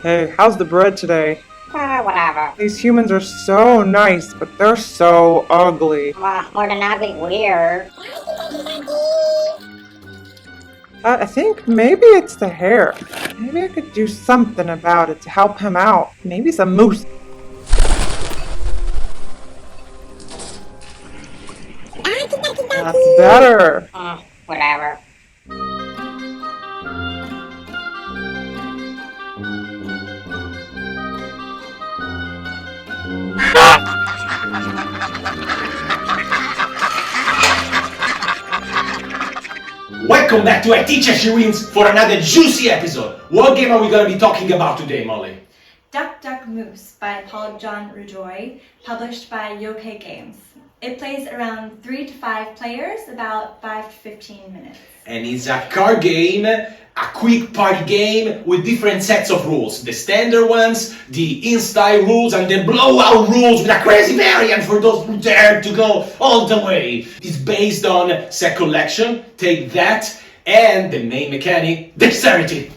Hey, how's the bread today? Whatever. These humans are so nice, but they're so ugly. More than ugly, weird. I think maybe it's the hair. Maybe I could do something about it to help him out. Maybe some mousse. That's better. Whatever. Welcome back to ITeachHerSheWins for another juicy episode. What game are we going to be talking about today, Molly? Duck Duck Mousse by Paul Rudoi, published by Yokay Games. It plays around 3 to 5 players, about 5 to 15 minutes. And it's a card game, a quick party game with different sets of rules. The standard ones, the in-style rules, and the blowout rules with a crazy variant for those who dare to go all the way. It's based on set collection, take that, and the main mechanic, dexterity.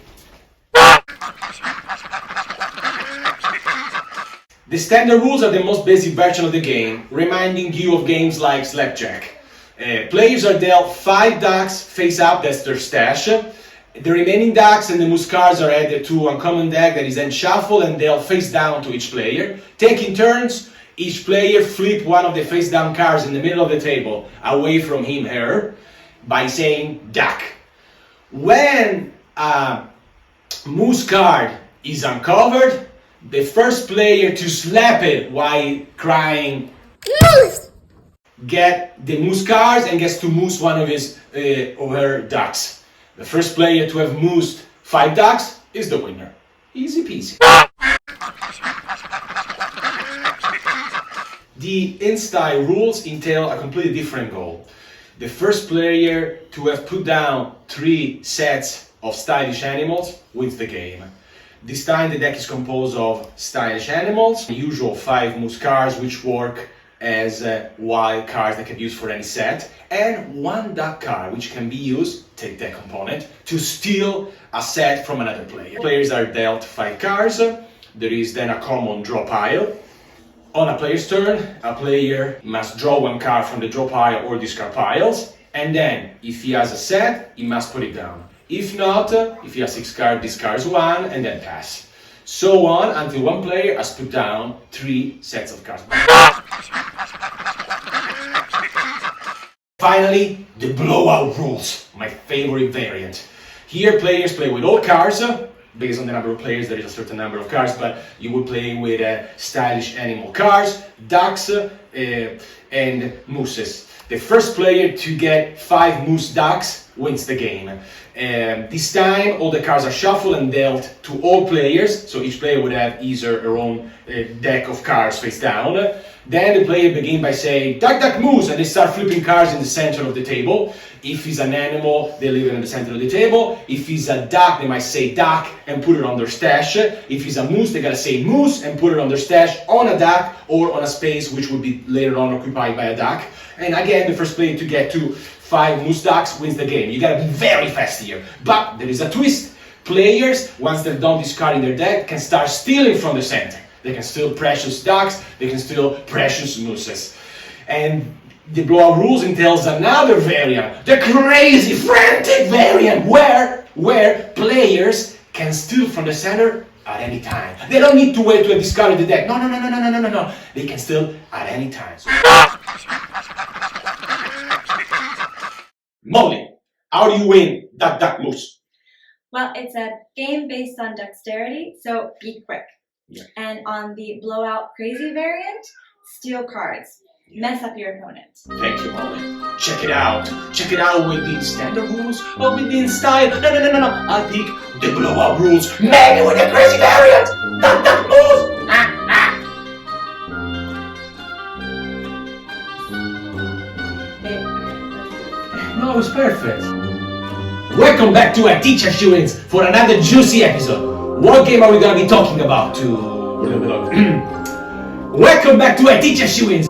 The standard rules are the most basic version of the game, reminding you of games like Slapjack. Players are dealt 5 ducks face up, that's their stash. The remaining ducks and the mousse cards are added to a uncommon deck that is then shuffled and dealt face down to each player. Taking turns, each player flip one of the face down cards in the middle of the table away from him, her, by saying duck. When a mousse card is uncovered, the first player to slap it while crying mousse get the mousse cards and gets to mousse one of his or her ducks. The first player to have moused 5 ducks is the winner. Easy peasy. The in-style rules entail a completely different goal. The first player to have put down 3 sets of stylish animals wins the game. This time the deck is composed of stylish animals, the usual 5 mousse cards which work as wild cards that can be used for any set, and 1 duck card which can be used, take that component, to steal a set from another player. Players are dealt 5 cards, there is then a common draw pile. On a player's turn, a player must draw 1 card from the draw pile or discard piles, and then if he has a set, he must put it down. If not, if he has 6 cards, discards 1 and then pass. So on until 1 player has put down 3 sets of cards. Finally, the blowout rules, my favorite variant. Here players play with all cards. Based on the number of players, there is a certain number of cards, but you would play with stylish animal cards, ducks, and mousses. The first player to get 5 mousse ducks wins the game. This time, all the cards are shuffled and dealt to all players, so each player would have either her own deck of cards face down. Then the player begins by saying, Duck Duck Mousse, and they start flipping cards in the center of the table. If he's an animal, they leave it in the center of the table. If he's a duck, they might say duck and put it on their stash. If he's a moose, they gotta say moose and put it on their stash on a duck or on a space which would be later on occupied by a duck. And again, the first player to get to 5 mousse ducks wins the game. You gotta be very fast here. But there is a twist. Players, once they've done discarding their deck, can start stealing from the center. They can steal precious ducks, they can steal precious mousses. And the blowout rules entails another variant, the crazy, frantic variant, where players can steal from the center at any time. They don't need to wait to have discarded the deck. No. They can steal at any time. Molly, how do you win Duck Duck Mousse? Well, it's a game based on dexterity, so be quick. Yeah. And on the blowout crazy variant, steal cards. Mess up your opponent. Thank you, Molly. Check it out. Check it out with the standard rules or with the in-style. No. I'll pick the blowout rules. Maybe with the crazy variant. Duck Duck Mousse. No, it was perfect. Welcome back to ITeachHerSheWins for another juicy episode. What game are we going to be talking about? Welcome back to ITeachHerSheWins